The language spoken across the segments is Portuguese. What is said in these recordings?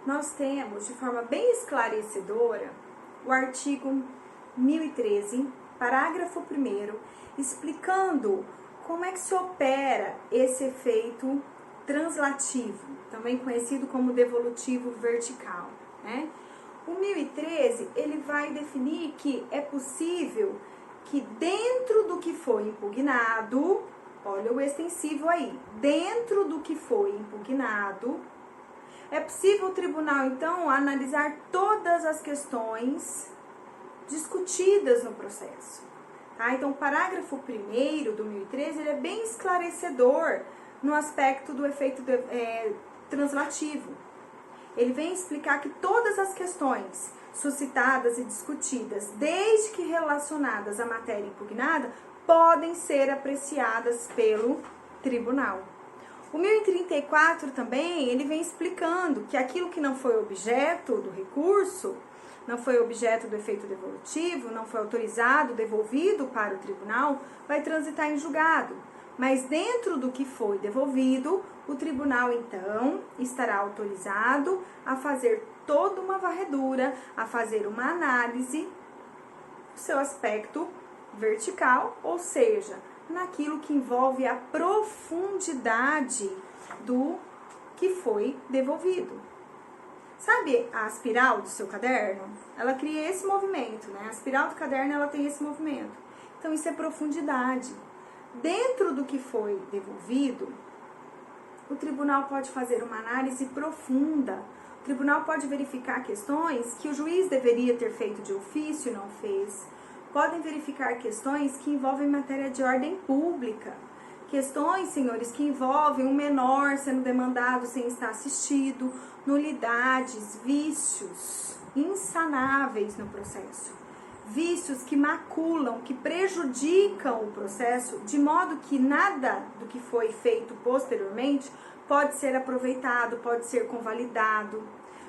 nós temos de forma bem esclarecedora o artigo 1013, parágrafo 1º, explicando como é que se opera esse efeito translativo, também conhecido como devolutivo vertical, né? O 1013, ele vai definir que é possível que dentro do que foi impugnado, olha o extensivo aí, dentro do que foi impugnado, é possível o tribunal, então, analisar todas as questões discutidas no processo. Tá? Então, o parágrafo 1º do 1013, ele é bem esclarecedor no aspecto do efeito translativo. Ele vem explicar que todas as questões suscitadas e discutidas, desde que relacionadas à matéria impugnada, podem ser apreciadas pelo tribunal. O 1034 também, ele vem explicando que aquilo que não foi objeto do recurso, não foi objeto do efeito devolutivo, não foi autorizado, devolvido para o tribunal, vai transitar em julgado. Mas dentro do que foi devolvido, o tribunal, então, estará autorizado a fazer toda uma varredura, a fazer uma análise do seu aspecto vertical, ou seja, naquilo que envolve a profundidade do que foi devolvido. Sabe a espiral do seu caderno? Ela cria esse movimento, né? A espiral do caderno, ela tem esse movimento. Então, isso é profundidade. Dentro do que foi devolvido, o tribunal pode fazer uma análise profunda. O tribunal pode verificar questões que o juiz deveria ter feito de ofício e não fez. Podem verificar questões que envolvem matéria de ordem pública. Questões, senhores, que envolvem um menor sendo demandado sem estar assistido, nulidades, vícios insanáveis no processo. Vícios que maculam, que prejudicam o processo, de modo que nada do que foi feito posteriormente pode ser aproveitado, pode ser convalidado.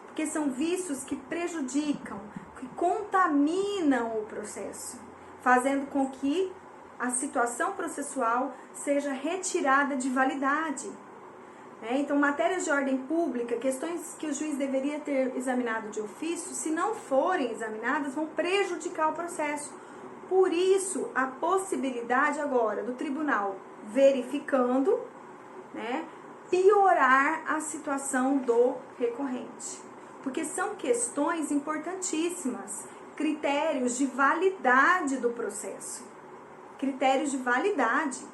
Porque são vícios que prejudicam, que contaminam o processo, fazendo com que a situação processual seja retirada de validade. Então, matérias de ordem pública, questões que o juiz deveria ter examinado de ofício, se não forem examinadas, vão prejudicar o processo. Por isso, a possibilidade agora do tribunal, verificando, né, piorar a situação do recorrente. Porque são questões importantíssimas, critérios de validade do processo. Critérios de validade,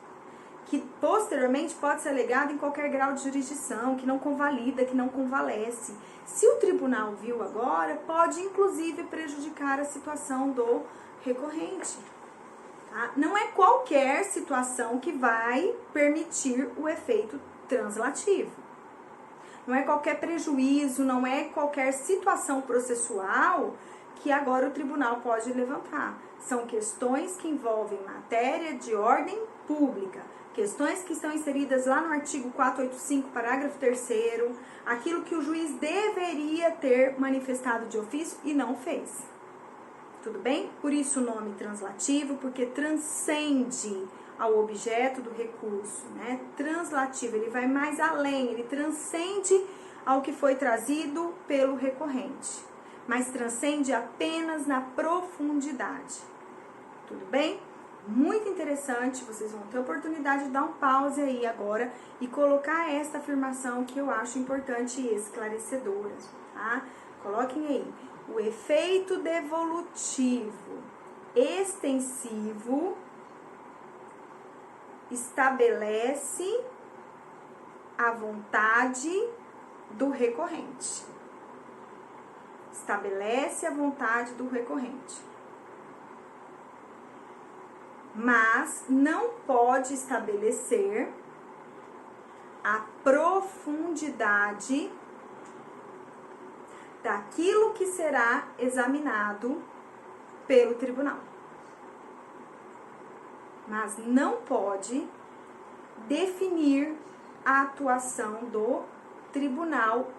que posteriormente pode ser alegado em qualquer grau de jurisdição, que não convalida, que não convalesce. Se o tribunal viu agora, pode inclusive prejudicar a situação do recorrente. Tá? Não é qualquer situação que vai permitir o efeito translativo. Não é qualquer prejuízo, não é qualquer situação processual que agora o tribunal pode levantar. São questões que envolvem matéria de ordem pública. Questões que estão inseridas lá no artigo 485, parágrafo 3º, aquilo que o juiz deveria ter manifestado de ofício e não fez. Tudo bem? Por isso o nome translativo, porque transcende ao objeto do recurso, né? Translativo, ele vai mais além, ele transcende ao que foi trazido pelo recorrente, mas transcende apenas na profundidade. Tudo bem? Muito interessante, vocês vão ter oportunidade de dar um pause aí agora e colocar esta afirmação que eu acho importante e esclarecedora, tá? Coloquem aí, o efeito devolutivo extensivo estabelece a vontade do recorrente. Estabelece a vontade do recorrente. Mas não pode estabelecer a profundidade daquilo que será examinado pelo tribunal. Mas não pode definir a atuação do tribunal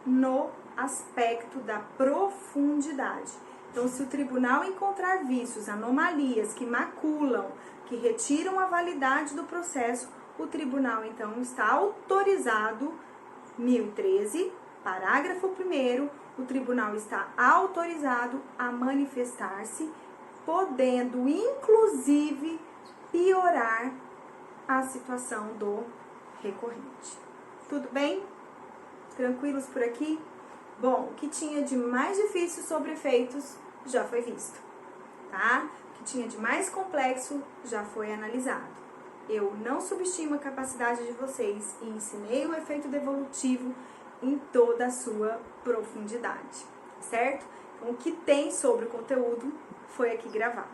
no aspecto da profundidade. Então, se o tribunal encontrar vícios, anomalias que maculam, que retiram a validade do processo, o tribunal, então, está autorizado, 1013, parágrafo 1º, o tribunal está autorizado a manifestar-se, podendo, inclusive, piorar a situação do recorrente. Tudo bem? Tranquilos por aqui? Bom, o que tinha de mais difícil sobre efeitos já foi visto, tá? O que tinha de mais complexo já foi analisado. Eu não subestimo a capacidade de vocês e ensinei o efeito devolutivo em toda a sua profundidade, certo? Então, o que tem sobre o conteúdo foi aqui gravado.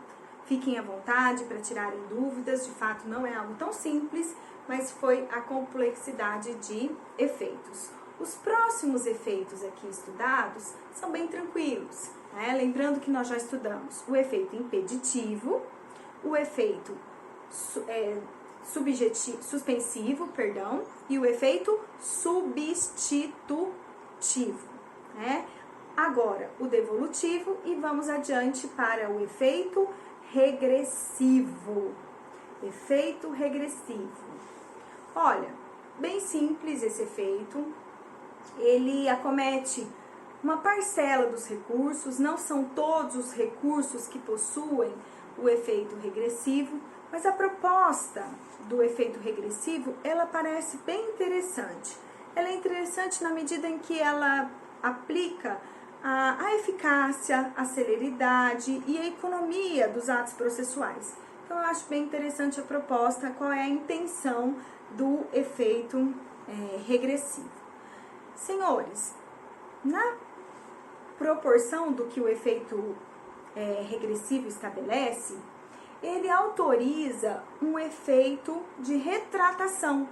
Fiquem à vontade para tirarem dúvidas, de fato não é algo tão simples, mas foi a complexidade de efeitos. Os próximos efeitos aqui estudados são bem tranquilos, né? Lembrando que nós já estudamos o efeito impeditivo, o efeito suspensivo, e o efeito substitutivo, né? Agora, o devolutivo e vamos adiante para o efeito regressivo. Efeito regressivo. Olha, bem simples esse efeito. Ele acomete uma parcela dos recursos, não são todos os recursos que possuem o efeito regressivo, mas a proposta do efeito regressivo, ela parece bem interessante. Ela é interessante na medida em que ela aplica a eficácia, a celeridade e a economia dos atos processuais. Então, eu acho bem interessante a proposta, qual é a intenção do efeito regressivo. Senhores, na proporção do que o efeito regressivo estabelece, ele autoriza um efeito de retratação.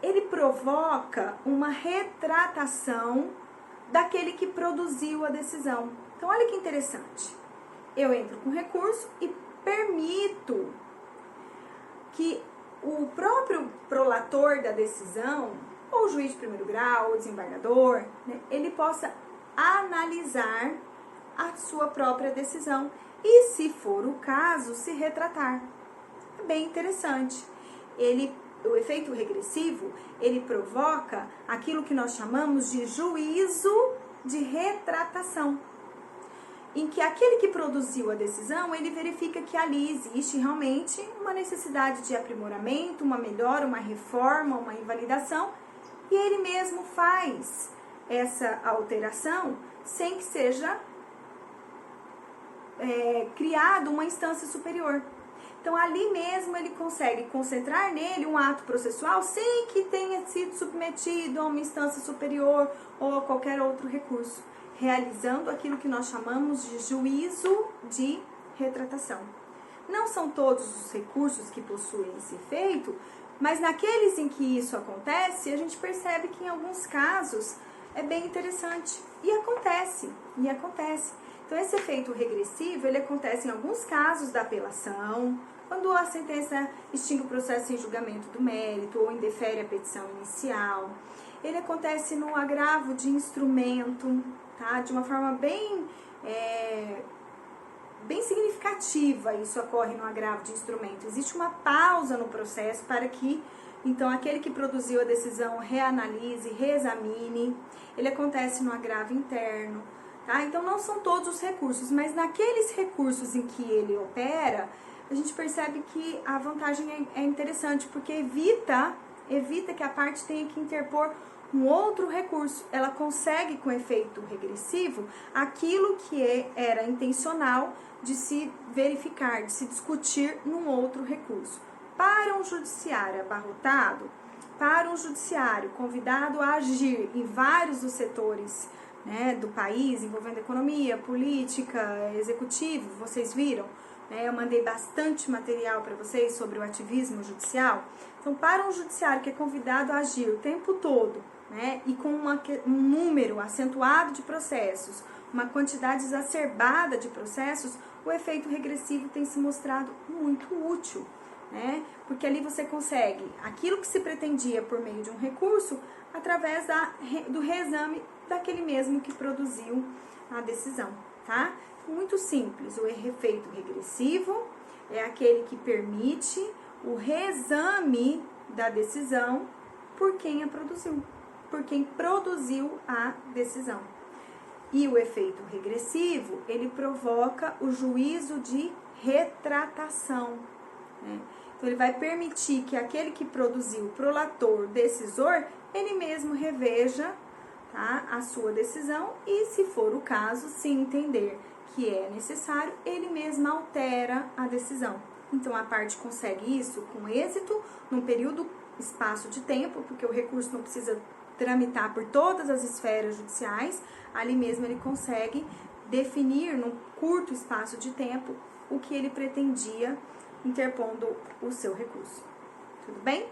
Ele provoca uma retratação daquele que produziu a decisão. Então, olha que interessante. Eu entro com recurso e permito que o próprio prolator da decisão, ou juiz de primeiro grau, ou desembargador, né, ele possa analisar a sua própria decisão e, se for o caso, se retratar. É bem interessante. O efeito regressivo, ele provoca aquilo que nós chamamos de juízo de retratação, em que aquele que produziu a decisão, ele verifica que ali existe realmente uma necessidade de aprimoramento, uma melhora, uma reforma, uma invalidação, e ele mesmo faz essa alteração sem que seja criado uma instância superior. Então, ali mesmo ele consegue concentrar nele um ato processual sem que tenha sido submetido a uma instância superior ou a qualquer outro recurso, realizando aquilo que nós chamamos de juízo de retratação. Não são todos os recursos que possuem esse efeito, mas naqueles em que isso acontece, a gente percebe que em alguns casos é bem interessante. E acontece. Então, esse efeito regressivo, ele acontece em alguns casos da apelação, quando a sentença extingue o processo em julgamento do mérito ou indefere a petição inicial. Ele acontece no agravo de instrumento, tá? De uma forma bem significativa, isso ocorre no agravo de instrumento. Existe uma pausa no processo para que, então, aquele que produziu a decisão reanalise, reexamine. Ele acontece no agravo interno, tá? Então, não são todos os recursos, mas naqueles recursos em que ele opera, a gente percebe que a vantagem é interessante, porque evita que a parte tenha que interpor um outro recurso. Ela consegue, com efeito regressivo, aquilo que era intencional de se verificar, de se discutir num outro recurso. Para um judiciário abarrotado, para um judiciário convidado a agir em vários dos setores, né, do país, envolvendo economia, política, executivo, vocês viram? Eu mandei bastante material para vocês sobre o ativismo judicial. Então, para um judiciário que é convidado a agir o tempo todo, né, e com um número acentuado de processos, uma quantidade exacerbada de processos, o efeito regressivo tem se mostrado muito útil, né, porque ali você consegue aquilo que se pretendia por meio de um recurso através do reexame daquele mesmo que produziu a decisão, tá? Muito simples, o efeito regressivo é aquele que permite o reexame da decisão por quem a produziu. por quem produziu a decisão. E o efeito regressivo, ele provoca o juízo de retratação, né? Então, ele vai permitir que aquele que produziu, prolator, decisor, ele mesmo reveja, tá, a sua decisão e, se for o caso, se entender que é necessário, ele mesmo altera a decisão. Então, a parte consegue isso com êxito, num período, espaço de tempo, porque o recurso não precisa tramitar por todas as esferas judiciais, ali mesmo ele consegue definir, num curto espaço de tempo, o que ele pretendia interpondo o seu recurso. Tudo bem?